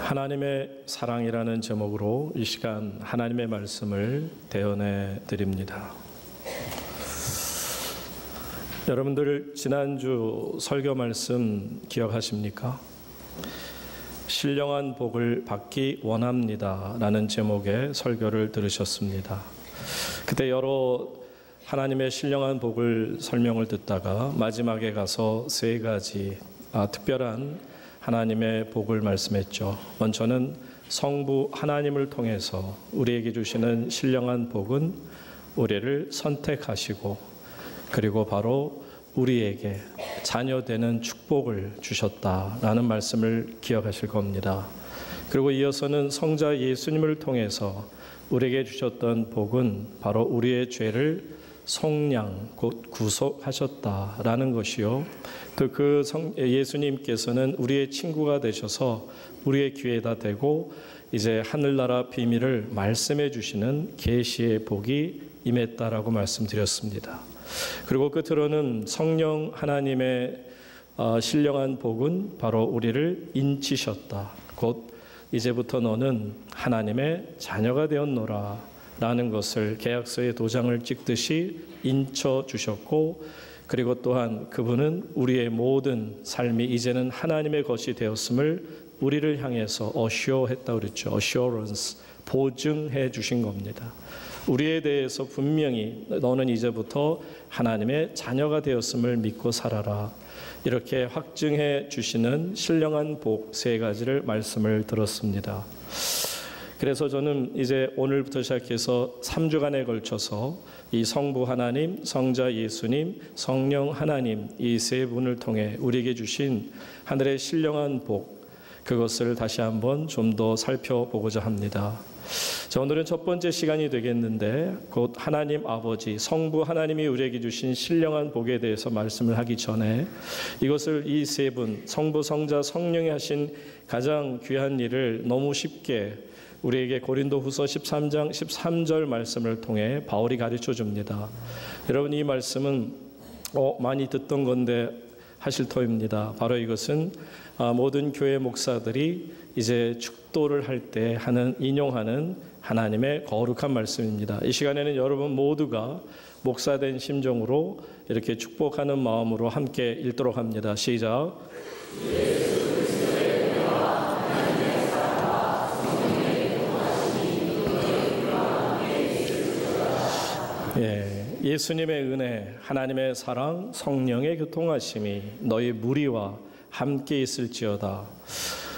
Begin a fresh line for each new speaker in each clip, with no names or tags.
하나님의 사랑이라는 제목으로 이 시간 하나님의 말씀을 대언해 드립니다. 여러분들 지난주 설교 말씀 기억하십니까? 신령한 복을 받기 원합니다 라는 제목의 설교를 들으셨습니다. 그때 여러 하나님의 신령한 복을 설명을 듣다가 마지막에 가서 세 가지 특별한 하나님의 복을 말씀했죠. 먼저는 성부 하나님을 통해서 우리에게 주시는 신령한 복은 우리를 선택하시고, 그리고 바로 우리에게 자녀되는 축복을 주셨다라는 말씀을 기억하실 겁니다. 그리고 이어서는 성자 예수님을 통해서 우리에게 주셨던 복은 바로 우리의 죄를 속량 곧 구속하셨다라는 것이요, 또 그 예수님께서는 우리의 친구가 되셔서 우리의 귀에다 대고 이제 하늘나라 비밀을 말씀해 주시는 계시의 복이 임했다라고 말씀드렸습니다. 그리고 끝으로는 성령 하나님의 신령한 복은 바로 우리를 인치셨다. 곧 이제부터 너는 하나님의 자녀가 되었노라 라는 것을 계약서에 도장을 찍듯이 인쳐 주셨고, 그리고 또한 그분은 우리의 모든 삶이 이제는 하나님의 것이 되었음을 우리를 향해서 assure했다고 그랬죠. assurance, 보증해 주신 겁니다. 우리에 대해서 분명히 너는 이제부터 하나님의 자녀가 되었음을 믿고 살아라, 이렇게 확증해 주시는 신령한 복 세 가지를 말씀을 들었습니다. 그래서 저는 이제 오늘부터 시작해서 3주간에 걸쳐서 이 성부 하나님, 성자 예수님, 성령 하나님 이 세 분을 통해 우리에게 주신 하늘의 신령한 복, 그것을 다시 한번 좀 더 살펴보고자 합니다. 자, 오늘은 첫 번째 시간이 되겠는데, 곧 하나님 아버지, 성부 하나님이 우리에게 주신 신령한 복에 대해서 말씀을 하기 전에 이것을 이 세 분, 성부, 성자, 성령이 하신 가장 귀한 일을 너무 쉽게 우리에게 고린도후서 13장 13절 말씀을 통해 바울이 가르쳐 줍니다. 여러분, 이 말씀은 많이 듣던 건데 하실 터입니다. 바로 이것은 모든 교회 목사들이 이제 축도를 할 때 인용하는 하나님의 거룩한 말씀입니다. 이 시간에는 여러분 모두가 목사된 심정으로 이렇게 축복하는 마음으로 함께 읽도록 합니다. 시작. 예수님의 은혜, 하나님의 사랑, 성령의 교통하심이 너희 무리와 함께 있을지어다.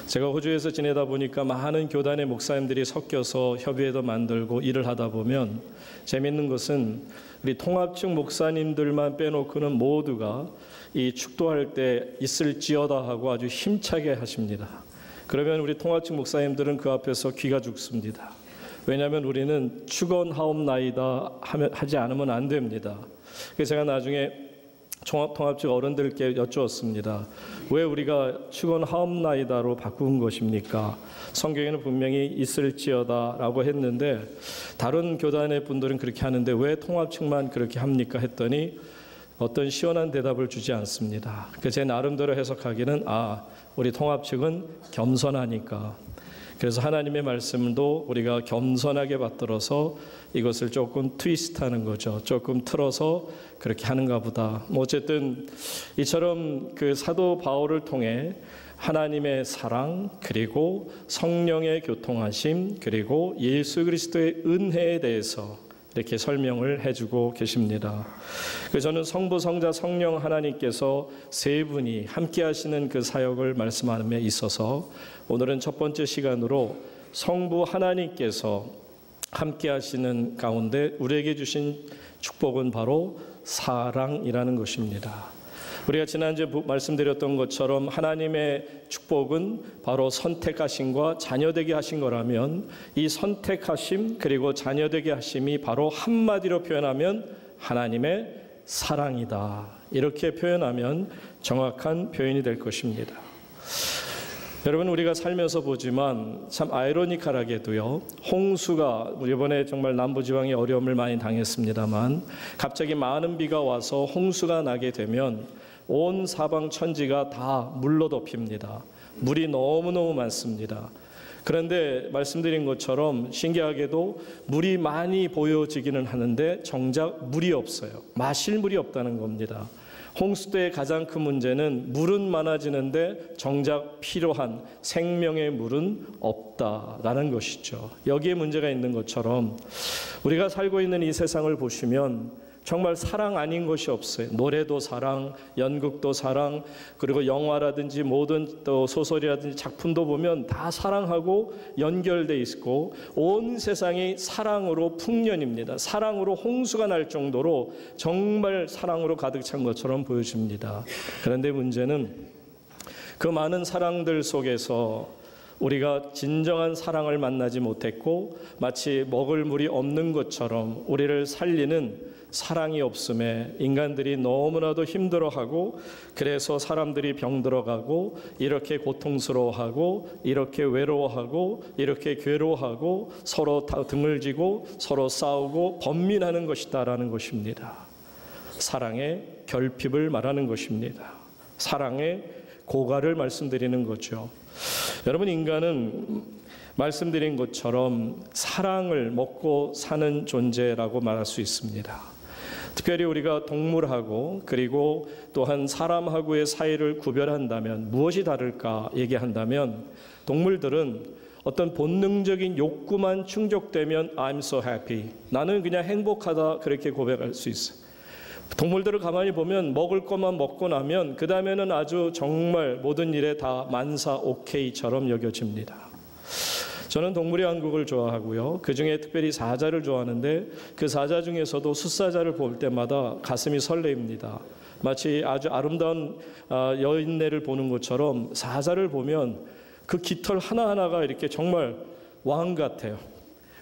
제가 호주에서 지내다 보니까 많은 교단의 목사님들이 섞여서 협의회도 만들고 일을 하다 보면 재밌는 것은 우리 통합측 목사님들만 빼놓고는 모두가 이 축도할 때 있을지어다 하고 아주 힘차게 하십니다. 그러면 우리 통합측 목사님들은 그 앞에서 귀가 죽습니다. 왜냐하면 우리는 축원하옵나이다 하지 않으면 안 됩니다. 그래서 제가 나중에 통합측 어른들께 여쭈었습니다. 왜 우리가 축원하옵나이다로 바꾼 것입니까? 성경에는 분명히 있을지어다 라고 했는데 다른 교단의 분들은 그렇게 하는데 왜 통합측만 그렇게 합니까? 했더니 어떤 시원한 대답을 주지 않습니다. 제 나름대로 해석하기는 우리 통합측은 겸손하니까, 그래서 하나님의 말씀도 우리가 겸손하게 받들어서 이것을 조금 트위스트하는 거죠. 조금 틀어서 그렇게 하는가 보다. 어쨌든 이처럼 그 사도 바울을 통해 하나님의 사랑, 그리고 성령의 교통하심, 그리고 예수 그리스도의 은혜에 대해서 이렇게 설명을 해주고 계십니다. 그래서 저는 성부, 성자, 성령 하나님께서 세 분이 함께 하시는 그 사역을 말씀함에 있어서 오늘은 첫 번째 시간으로 성부 하나님께서 함께 하시는 가운데 우리에게 주신 축복은 바로 사랑이라는 것입니다. 우리가 지난주에 말씀드렸던 것처럼 하나님의 축복은 바로 선택하심과 자녀되게 하신 거라면, 이 선택하심 그리고 자녀되게 하심이 바로 한마디로 표현하면 하나님의 사랑이다, 이렇게 표현하면 정확한 표현이 될 것입니다. 여러분, 우리가 살면서 보지만 참 아이러니컬하게도요, 홍수가 이번에 정말 남부지방이 어려움을 많이 당했습니다만 갑자기 많은 비가 와서 홍수가 나게 되면 온 사방 천지가 다 물로 덮입니다. 물이 너무너무 많습니다. 그런데 말씀드린 것처럼 신기하게도 물이 많이 보여지기는 하는데 정작 물이 없어요. 마실 물이 없다는 겁니다. 홍수 때의 가장 큰 문제는 물은 많아지는데 정작 필요한 생명의 물은 없다라는 것이죠. 여기에 문제가 있는 것처럼 우리가 살고 있는 이 세상을 보시면 정말 사랑 아닌 것이 없어요. 노래도 사랑, 연극도 사랑, 그리고 영화라든지 모든 또 소설이라든지 작품도 보면 다 사랑하고 연결돼 있고 온 세상이 사랑으로 풍년입니다. 사랑으로 홍수가 날 정도로 정말 사랑으로 가득 찬 것처럼 보여집니다. 그런데 문제는 그 많은 사랑들 속에서 우리가 진정한 사랑을 만나지 못했고 마치 먹을 물이 없는 것처럼 우리를 살리는 사랑이 없음에 인간들이 너무나도 힘들어하고 그래서 사람들이 병들어가고 이렇게 고통스러워하고 이렇게 외로워하고 이렇게 괴로워하고 서로 등을 지고 서로 싸우고 번민하는 것이다라는 것입니다. 사랑의 결핍을 말하는 것입니다. 사랑의 고갈을 말씀드리는 거죠. 여러분, 인간은 말씀드린 것처럼 사랑을 먹고 사는 존재라고 말할 수 있습니다. 특별히 우리가 동물하고 그리고 또한 사람하고의 사이를 구별한다면 무엇이 다를까 얘기한다면 동물들은 어떤 본능적인 욕구만 충족되면 I'm so happy, 나는 그냥 행복하다, 그렇게 고백할 수 있어요. 동물들을 가만히 보면 먹을 것만 먹고 나면 그 다음에는 아주 정말 모든 일에 다 만사 오케이처럼 여겨집니다. 저는 동물의 왕국을 좋아하고요. 그중에 특별히 사자를 좋아하는데 그 사자 중에서도 숫사자를 볼 때마다 가슴이 설레입니다. 마치 아주 아름다운 여인네를 보는 것처럼 사자를 보면 그 깃털 하나하나가 이렇게 정말 왕 같아요.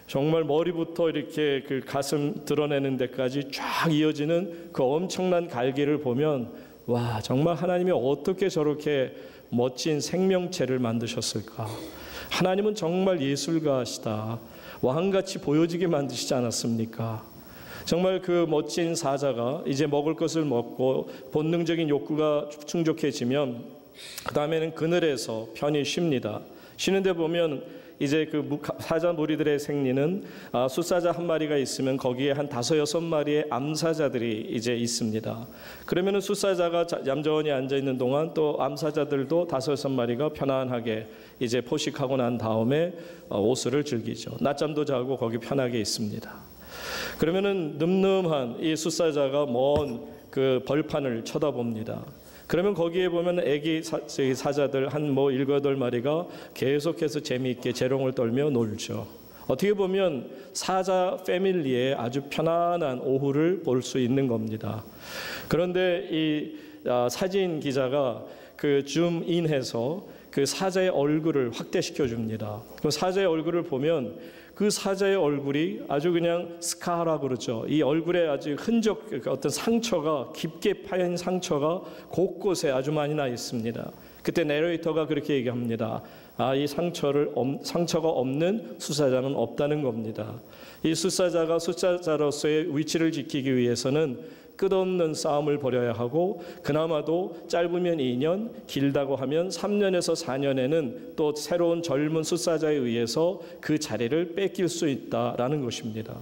정말 머리부터 이렇게 그 가슴 드러내는 데까지 쫙 이어지는 그 엄청난 갈기를 보면 와, 정말 하나님이 어떻게 저렇게 멋진 생명체를 만드셨을까. 하나님은 정말 예술가시다. 왕같이 보여지게 만드시지 않았습니까? 정말 그 멋진 사자가 이제 먹을 것을 먹고 본능적인 욕구가 충족해지면 그 다음에는 그늘에서 편히 쉽니다. 쉬는데 보면 이제 그 사자 무리들의 생리는 숫사자 한 마리가 있으면 거기에 한 5-6마리의 암사자들이 이제 있습니다. 그러면은 숫사자가 얌전히 앉아 있는 동안 또 암사자들도 5-6마리가 편안하게 이제 포식하고 난 다음에 오수를 즐기죠. 낮잠도 자고 거기 편하게 있습니다. 그러면은 늠름한 이 숫사자가 먼 그 벌판을 쳐다봅니다. 그러면 거기에 보면 애기 사자들 한 7-8마리가 계속해서 재미있게 재롱을 떨며 놀죠. 어떻게 보면 사자 패밀리의 아주 편안한 오후를 볼 수 있는 겁니다. 그런데 이 사진 기자가 그 줌인해서 그 사자의 얼굴을 확대시켜 줍니다. 그 사자의 얼굴을 보면 그 사자의 얼굴이 아주 그냥 스카라고 그러죠. 이 얼굴에 아주 흔적, 어떤 상처가, 깊게 파인 상처가 곳곳에 아주 많이 나 있습니다. 그때 내레이터가 그렇게 얘기합니다. 이 상처가 없는 숫사자는 없다는 겁니다. 이 숫사자가 숫사자로서의 위치를 지키기 위해서는 끝없는 싸움을 벌여야 하고 그나마도 짧으면 2년, 길다고 하면 3년에서 4년에는 또 새로운 젊은 숫사자에 의해서 그 자리를 뺏길 수 있다라는 것입니다.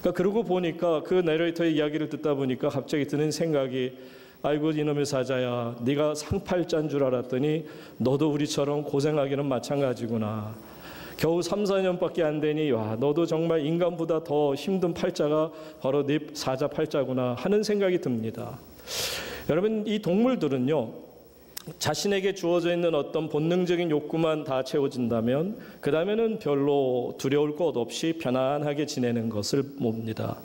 그러니까 그러고 보니까 그 내레이터의 이야기를 듣다 보니까 갑자기 드는 생각이 아이고 이놈의 사자야, 네가 상팔자인 줄 알았더니 너도 우리처럼 고생하기는 마찬가지구나. 겨우 3-4년밖에 안 되니 와, 너도 정말 인간보다 더 힘든 팔자가 바로 네 사자 팔자구나 하는 생각이 듭니다. 여러분, 이 동물들은요, 자신에게 주어져 있는 어떤 본능적인 욕구만 다 채워진다면 그 다음에는 별로 두려울 것 없이 편안하게 지내는 것을 봅니다.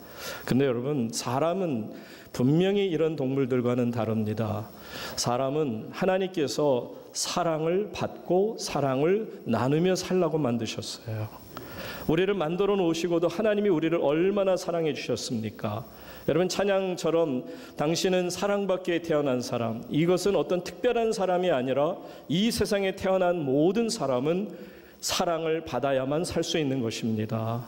근데 여러분, 사람은 분명히 이런 동물들과는 다릅니다. 사람은 하나님께서 사랑을 받고 사랑을 나누며 살라고 만드셨어요. 우리를 만들어 놓으시고도 하나님이 우리를 얼마나 사랑해 주셨습니까? 여러분, 찬양처럼 당신은 사랑받기에 태어난 사람, 이것은 어떤 특별한 사람이 아니라 이 세상에 태어난 모든 사람은 사랑을 받아야만 살 수 있는 것입니다.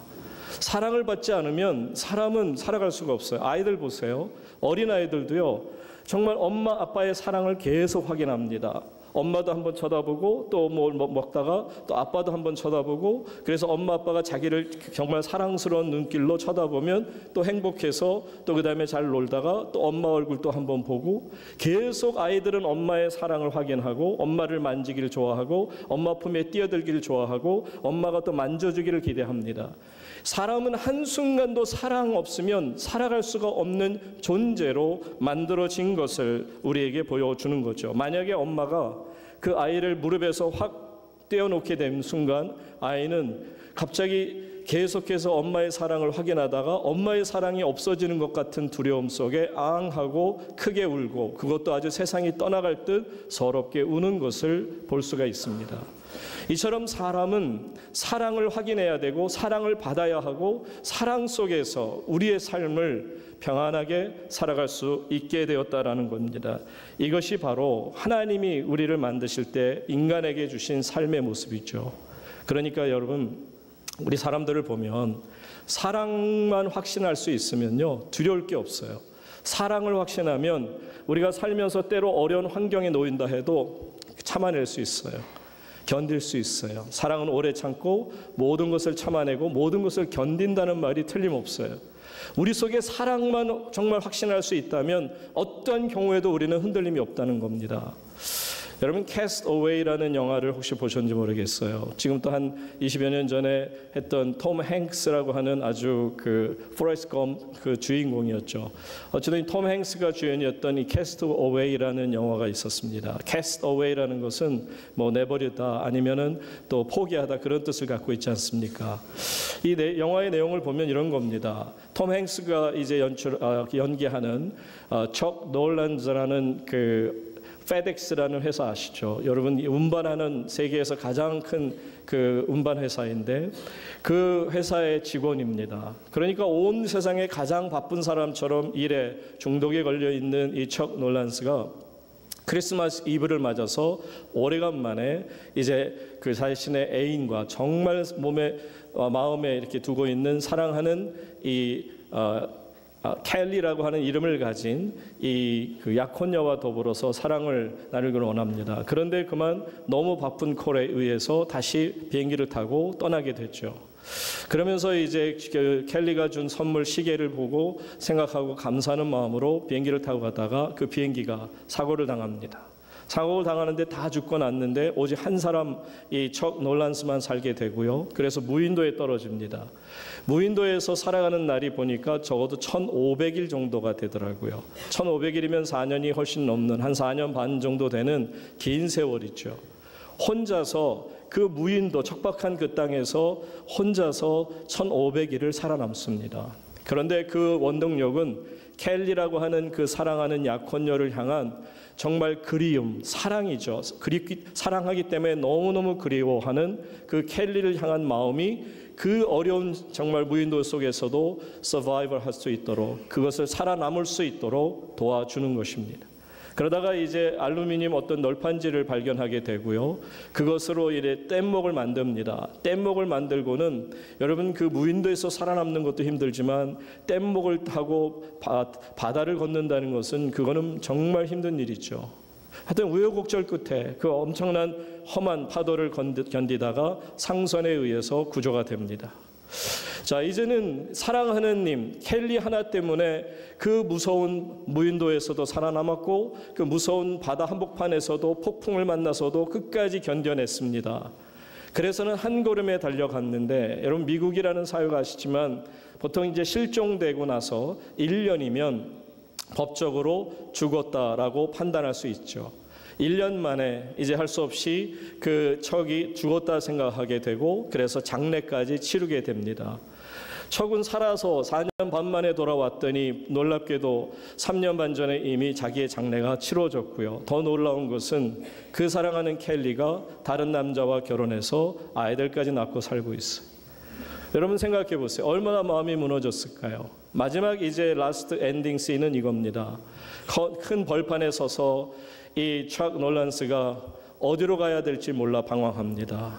사랑을 받지 않으면 사람은 살아갈 수가 없어요. 아이들 보세요. 어린아이들도요, 정말 엄마 아빠의 사랑을 계속 확인합니다. 엄마도 한번 쳐다보고 또 뭘 먹다가 또 아빠도 한번 쳐다보고, 그래서 엄마 아빠가 자기를 정말 사랑스러운 눈길로 쳐다보면 또 행복해서 또 그다음에 잘 놀다가 또 엄마 얼굴 또 한번 보고, 계속 아이들은 엄마의 사랑을 확인하고 엄마를 만지기를 좋아하고 엄마 품에 뛰어들기를 좋아하고 엄마가 또 만져주기를 기대합니다. 사람은 한순간도 사랑 없으면 살아갈 수가 없는 존재로 만들어진 것을 우리에게 보여주는 거죠. 만약에 엄마가 그 아이를 무릎에서 확 떼어놓게 된 순간 아이는 갑자기 계속해서 엄마의 사랑을 확인하다가 엄마의 사랑이 없어지는 것 같은 두려움 속에 앙하고 크게 울고, 그것도 아주 세상이 떠나갈 듯 서럽게 우는 것을 볼 수가 있습니다. 이처럼 사람은 사랑을 확인해야 되고 사랑을 받아야 하고 사랑 속에서 우리의 삶을 평안하게 살아갈 수 있게 되었다라는 겁니다. 이것이 바로 하나님이 우리를 만드실 때 인간에게 주신 삶의 모습이죠. 그러니까 여러분, 우리 사람들을 보면 사랑만 확신할 수 있으면요, 두려울 게 없어요. 사랑을 확신하면 우리가 살면서 때로 어려운 환경에 놓인다 해도 참아낼 수 있어요. 견딜 수 있어요. 사랑은 오래 참고 모든 것을 참아내고 모든 것을 견딘다는 말이 틀림없어요. 우리 속에 사랑만 정말 확신할 수 있다면 어떤 경우에도 우리는 흔들림이 없다는 겁니다. 여러분, Cast Away라는 영화를 혹시 보셨는지 모르겠어요. 지금 또 한 20여 년 전에 했던 톰 행스라고 하는 아주 그 포레스트 검 그 주인공이었죠. 어쨌든 톰 행스가 주연이었던 이 Cast Away라는 영화가 있었습니다. Cast Away라는 것은 뭐 내버리다 아니면은 또 포기하다 그런 뜻을 갖고 있지 않습니까? 이 영화의 내용을 보면 이런 겁니다. 톰 행스가 이제 연기하는 척 놀란즈라는 그 FedEx라는 회사 아시죠? 여러분, 운반하는 세계에서 가장 큰 그 운반 회사인데 그 회사의 직원입니다. 그러니까 온 세상에 가장 바쁜 사람처럼 일에 중독에 걸려 있는 이 척 놀란스가 크리스마스 이브를 맞아서 오래간만에 이제 그 자신의 애인과 정말 마음에 이렇게 두고 있는 사랑하는 이 켈리라고 하는 이름을 가진 그 약혼녀와 더불어서 사랑을 나누기를 원합니다. 그런데 그만 너무 바쁜 콜에 의해서 다시 비행기를 타고 떠나게 됐죠. 그러면서 이제 그 켈리가 준 선물 시계를 보고 생각하고 감사하는 마음으로 비행기를 타고 가다가 그 비행기가 사고를 당합니다. 사고를 당하는데 다 죽고 났는데 오직 한 사람, 이 척 놀란스만 살게 되고요. 그래서 무인도에 떨어집니다. 무인도에서 살아가는 날이 보니까 적어도 1500일 정도가 되더라고요. 1500일이면 4년이 훨씬 넘는, 한 4년 반 정도 되는 긴 세월이죠. 혼자서 그 무인도 척박한 그 땅에서 혼자서 1500일을 살아남습니다. 그런데 그 원동력은 켈리라고 하는 그 사랑하는 약혼녀를 향한 정말 그리움, 사랑이죠. 사랑하기 때문에 너무너무 그리워하는 그 켈리를 향한 마음이 그 어려운 정말 무인도 속에서도 서바이벌 할 수 있도록, 그것을 살아남을 수 있도록 도와주는 것입니다. 그러다가 이제 알루미늄 어떤 널판지를 발견하게 되고요. 그것으로 이래 뗏목을 만듭니다. 뗏목을 만들고는 여러분, 그 무인도에서 살아남는 것도 힘들지만 뗏목을 타고 바다를 걷는다는 것은 그거는 정말 힘든 일이죠. 하여튼 우여곡절 끝에 그 엄청난 험한 파도를 견디다가 상선에 의해서 구조가 됩니다. 자, 이제는 사랑하는 님 켈리 하나 때문에 그 무서운 무인도에서도 살아남았고 그 무서운 바다 한복판에서도 폭풍을 만나서도 끝까지 견뎌냈습니다. 그래서는 한 걸음에 달려갔는데, 여러분 미국이라는 사회가 아시지만 보통 이제 실종되고 나서 1년이면 법적으로 죽었다라고 판단할 수 있죠. 1년 만에 이제 할 수 없이 그 척이 죽었다 생각하게 되고 그래서 장례까지 치르게 됩니다. 척은 살아서 4년 반 만에 돌아왔더니 놀랍게도 3년 반 전에 이미 자기의 장례가 치러졌고요. 더 놀라운 것은 그 사랑하는 켈리가 다른 남자와 결혼해서 아이들까지 낳고 살고 있어요. 여러분 생각해 보세요. 얼마나 마음이 무너졌을까요? 마지막 이제 라스트 엔딩 씬은 이겁니다. 큰 벌판에 서서 이 척 놀란스가 어디로 가야 될지 몰라 방황합니다.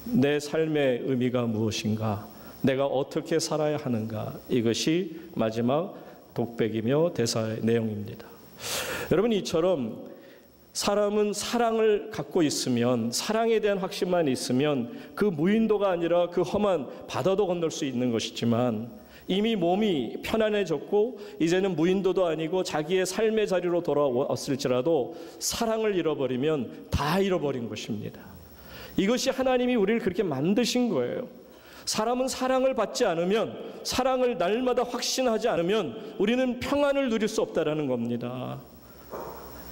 내 삶의 의미가 무엇인가? 내가 어떻게 살아야 하는가? 이것이 마지막 독백이며 대사의 내용입니다. 여러분, 이처럼 사람은 사랑을 갖고 있으면, 사랑에 대한 확신만 있으면 그 무인도가 아니라 그 험한 바다도 건널 수 있는 것이지만, 이미 몸이 편안해졌고 이제는 무인도도 아니고 자기의 삶의 자리로 돌아왔을지라도 사랑을 잃어버리면 다 잃어버린 것입니다. 이것이 하나님이 우리를 그렇게 만드신 거예요. 사람은 사랑을 받지 않으면, 사랑을 날마다 확신하지 않으면 우리는 평안을 누릴 수 없다라는 겁니다.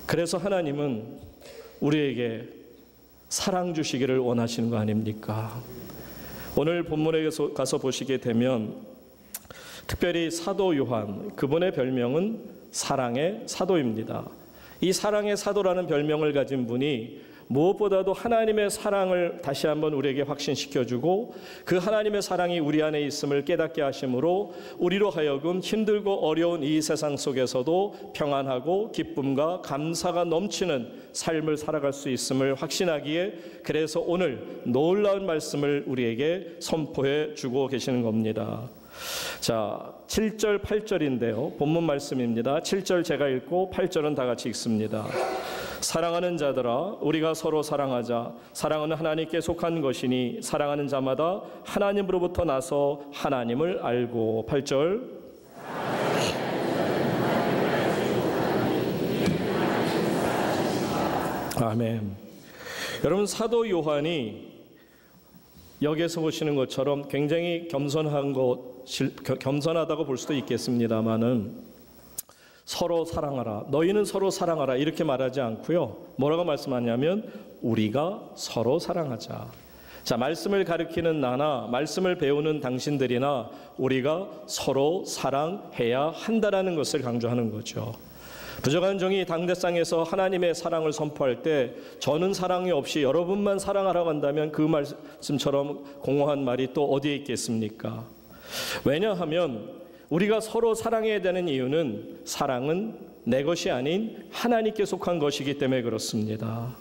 그래서 하나님은 우리에게 사랑 주시기를 원하시는 거 아닙니까? 오늘 본문에 가서 보시게 되면 특별히 사도 요한, 그분의 별명은 사랑의 사도입니다. 이 사랑의 사도라는 별명을 가진 분이 무엇보다도 하나님의 사랑을 다시 한번 우리에게 확신시켜주고 그 하나님의 사랑이 우리 안에 있음을 깨닫게 하심으로 우리로 하여금 힘들고 어려운 이 세상 속에서도 평안하고 기쁨과 감사가 넘치는 삶을 살아갈 수 있음을 확신하기에, 그래서 오늘 놀라운 말씀을 우리에게 선포해 주고 계시는 겁니다. 자, 7절 8절인데요. 본문 말씀입니다. 7절 제가 읽고 8절은 다 같이 읽습니다. 사랑하는 자들아, 우리가 서로 사랑하자. 사랑은 하나님께 속한 것이니 사랑하는 자마다 하나님으로부터 나서 하나님을 알고. 8절. 아멘. 여러분, 사도 요한이 여기에서 보시는 것처럼 굉장히 겸손하다고 볼 수도 있겠습니다만은, 서로 사랑하라, 너희는 서로 사랑하라 이렇게 말하지 않고요. 뭐라고 말씀하냐면 우리가 서로 사랑하자. 자, 말씀을 가르치는 나나 말씀을 배우는 당신들이나 우리가 서로 사랑해야 한다라는 것을 강조하는 거죠. 부족한 종이 당대상에서 하나님의 사랑을 선포할 때 저는 사랑이 없이 여러분만 사랑하라고 한다면 그 말씀처럼 공허한 말이 또 어디에 있겠습니까? 왜냐하면 우리가 서로 사랑해야 되는 이유는 사랑은 내 것이 아닌 하나님께 속한 것이기 때문에 그렇습니다.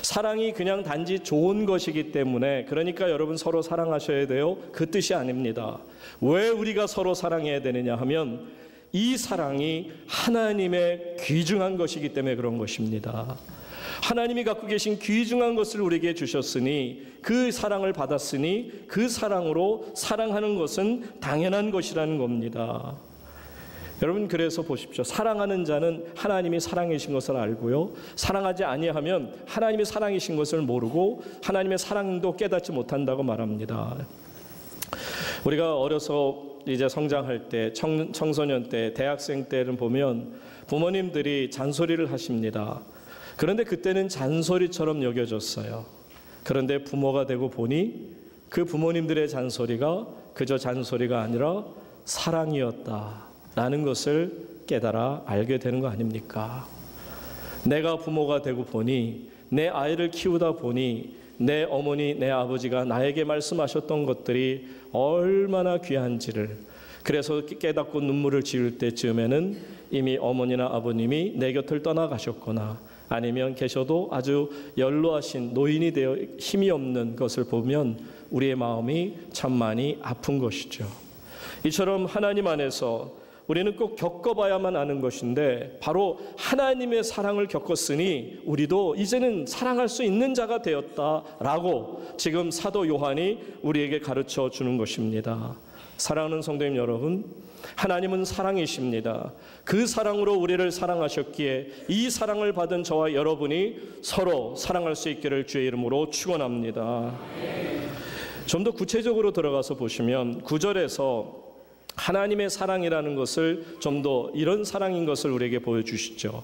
사랑이 그냥 단지 좋은 것이기 때문에, 그러니까 여러분 서로 사랑하셔야 돼요, 그 뜻이 아닙니다. 왜 우리가 서로 사랑해야 되느냐 하면 이 사랑이 하나님의 귀중한 것이기 때문에 그런 것입니다. 하나님이 갖고 계신 귀중한 것을 우리에게 주셨으니, 그 사랑을 받았으니 그 사랑으로 사랑하는 것은 당연한 것이라는 겁니다. 여러분, 그래서 보십시오. 사랑하는 자는 하나님이 사랑이신 것을 알고요, 사랑하지 아니하면 하나님이 사랑이신 것을 모르고 하나님의 사랑도 깨닫지 못한다고 말합니다. 우리가 어려서 이제 성장할 때, 청소년 때, 대학생 때를 보면 부모님들이 잔소리를 하십니다. 그런데 그때는 잔소리처럼 여겨졌어요. 그런데 부모가 되고 보니 그 부모님들의 잔소리가 그저 잔소리가 아니라 사랑이었다라는 것을 깨달아 알게 되는 거 아닙니까? 내가 부모가 되고 보니, 내 아이를 키우다 보니 내 어머니, 내 아버지가 나에게 말씀하셨던 것들이 얼마나 귀한지를, 그래서 깨닫고 눈물을 지을 때쯤에는 이미 어머니나 아버님이 내 곁을 떠나가셨거나 아니면 계셔도 아주 연로하신 노인이 되어 힘이 없는 것을 보면 우리의 마음이 참 많이 아픈 것이죠. 이처럼 하나님 안에서 우리는 꼭 겪어봐야만 아는 것인데, 바로 하나님의 사랑을 겪었으니 우리도 이제는 사랑할 수 있는 자가 되었다라고 지금 사도 요한이 우리에게 가르쳐 주는 것입니다. 사랑하는 성도님 여러분, 하나님은 사랑이십니다. 그 사랑으로 우리를 사랑하셨기에 이 사랑을 받은 저와 여러분이 서로 사랑할 수 있기를 주의 이름으로 축원합니다. 좀 더 구체적으로 들어가서 보시면 9절에서 하나님의 사랑이라는 것을 좀 더 이런 사랑인 것을 우리에게 보여주시죠.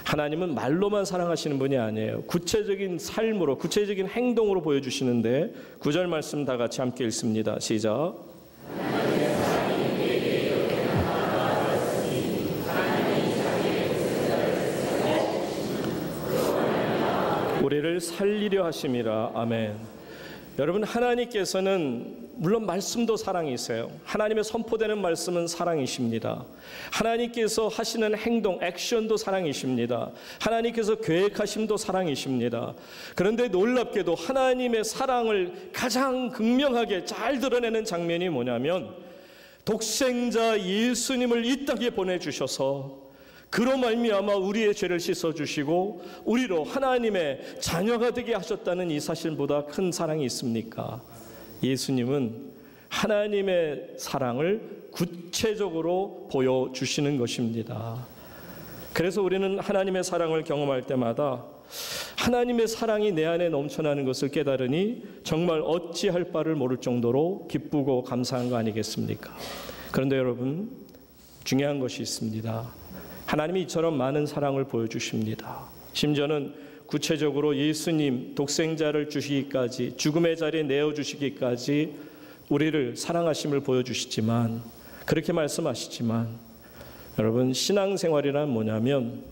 하나님은 말로만 사랑하시는 분이 아니에요. 구체적인 삶으로, 구체적인 행동으로 보여주시는데 9절 말씀 다 같이 함께 읽습니다. 시작. 우리를 살리려 하심이라. 아멘. 여러분, 하나님께서는 물론 말씀도 사랑이세요. 하나님의 선포되는 말씀은 사랑이십니다. 하나님께서 하시는 행동, 액션도 사랑이십니다. 하나님께서 계획하심도 사랑이십니다. 그런데 놀랍게도 하나님의 사랑을 가장 극명하게 잘 드러내는 장면이 뭐냐면, 독생자 예수님을 이 땅에 보내주셔서 그로 말미암아 우리의 죄를 씻어주시고 우리로 하나님의 자녀가 되게 하셨다는 이 사실보다 큰 사랑이 있습니까? 예수님은 하나님의 사랑을 구체적으로 보여주시는 것입니다. 그래서 우리는 하나님의 사랑을 경험할 때마다 하나님의 사랑이 내 안에 넘쳐나는 것을 깨달으니 정말 어찌할 바를 모를 정도로 기쁘고 감사한 거 아니겠습니까? 그런데 여러분, 중요한 것이 있습니다. 하나님이 이처럼 많은 사랑을 보여주십니다. 심지어는 구체적으로 예수님 독생자를 주시기까지, 죽음의 자리에 내어주시기까지 우리를 사랑하심을 보여주시지만, 그렇게 말씀하시지만, 여러분, 신앙생활이란 뭐냐면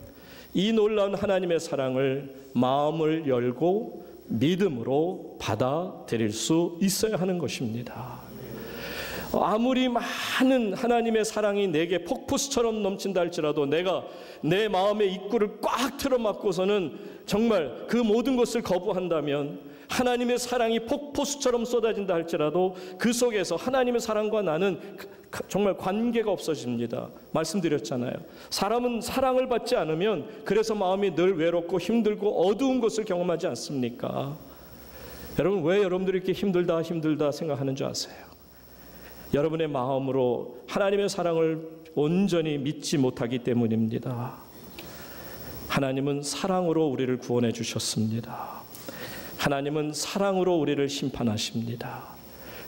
이 놀라운 하나님의 사랑을 마음을 열고 믿음으로 받아들일 수 있어야 하는 것입니다. 아무리 많은 하나님의 사랑이 내게 폭포수처럼 넘친다 할지라도 내가 내 마음의 입구를 꽉 틀어막고서는 정말 그 모든 것을 거부한다면 하나님의 사랑이 폭포수처럼 쏟아진다 할지라도 그 속에서 하나님의 사랑과 나는 정말 관계가 없어집니다. 말씀드렸잖아요. 사람은 사랑을 받지 않으면 그래서 마음이 늘 외롭고 힘들고 어두운 것을 경험하지 않습니까? 여러분, 왜 여러분들이 이렇게 힘들다 생각하는 줄 아세요? 여러분의 마음으로 하나님의 사랑을 온전히 믿지 못하기 때문입니다. 하나님은 사랑으로 우리를 구원해 주셨습니다. 하나님은 사랑으로 우리를 심판하십니다.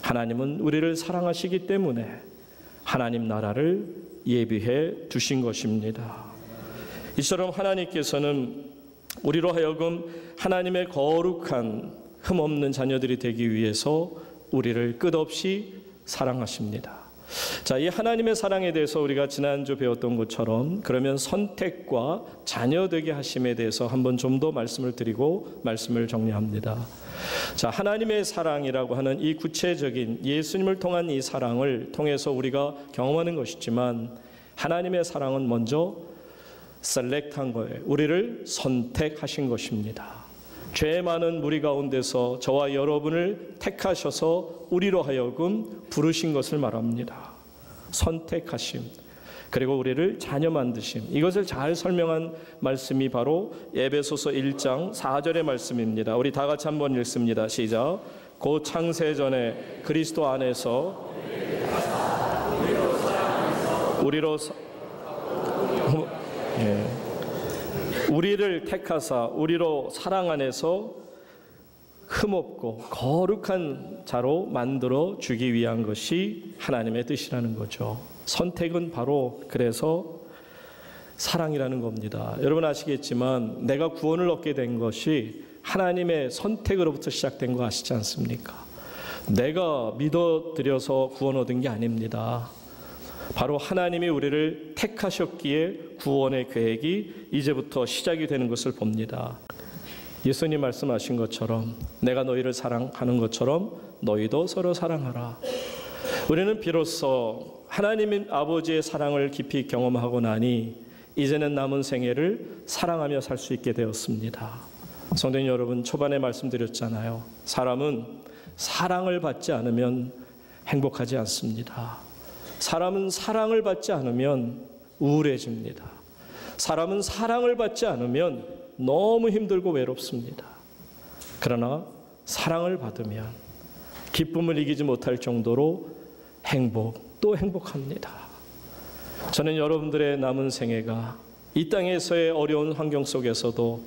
하나님은 우리를 사랑하시기 때문에 하나님 나라를 예비해 두신 것입니다. 이처럼 하나님께서는 우리로 하여금 하나님의 거룩한 흠없는 자녀들이 되기 위해서 우리를 끝없이 사랑하십니다. 자, 이 하나님의 사랑에 대해서 우리가 지난주 배웠던 것처럼 그러면 선택과 자녀되게 하심에 대해서 한번 좀 더 말씀을 드리고 말씀을 정리합니다. 자, 하나님의 사랑이라고 하는 이 구체적인 예수님을 통한 이 사랑을 통해서 우리가 경험하는 것이지만 하나님의 사랑은 먼저 셀렉트한 거예요. 우리를 선택하신 것입니다. 죄 많은 무리 가운데서 저와 여러분을 택하셔서 우리로 하여금 부르신 것을 말합니다. 선택하심, 그리고 우리를 자녀 만드심. 이것을 잘 설명한 말씀이 바로 에베소서 1장 4절의 말씀입니다. 우리 다 같이 한번 읽습니다. 시작. 곧 창세전에 그리스도 안에서 우리를 택하사 우리로 사랑 안에서 흠없고 거룩한 자로 만들어 주기 위한 것이 하나님의 뜻이라는 거죠. 선택은 바로 그래서 사랑이라는 겁니다. 여러분 아시겠지만 내가 구원을 얻게 된 것이 하나님의 선택으로부터 시작된 거 아시지 않습니까? 내가 믿어드려서 구원 얻은 게 아닙니다. 바로 하나님이 우리를 택하셨기에 구원의 계획이 이제부터 시작이 되는 것을 봅니다. 예수님 말씀하신 것처럼 내가 너희를 사랑하는 것처럼 너희도 서로 사랑하라. 우리는 비로소 하나님 아버지의 사랑을 깊이 경험하고 나니 이제는 남은 생애를 사랑하며 살 수 있게 되었습니다. 성도님 여러분, 초반에 말씀드렸잖아요. 사람은 사랑을 받지 않으면 행복하지 않습니다. 사람은 사랑을 받지 않으면 우울해집니다. 사람은 사랑을 받지 않으면 너무 힘들고 외롭습니다. 그러나 사랑을 받으면 기쁨을 이기지 못할 정도로 또 행복합니다. 저는 여러분들의 남은 생애가 이 땅에서의 어려운 환경 속에서도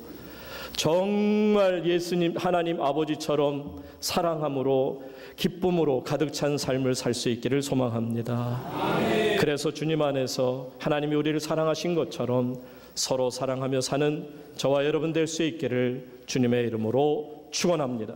정말 예수님 하나님 아버지처럼 사랑함으로 기쁨으로 가득 찬 삶을 살 수 있기를 소망합니다. 아멘. 그래서 주님 안에서 하나님이 우리를 사랑하신 것처럼 서로 사랑하며 사는 저와 여러분 될 수 있기를 주님의 이름으로 축원합니다.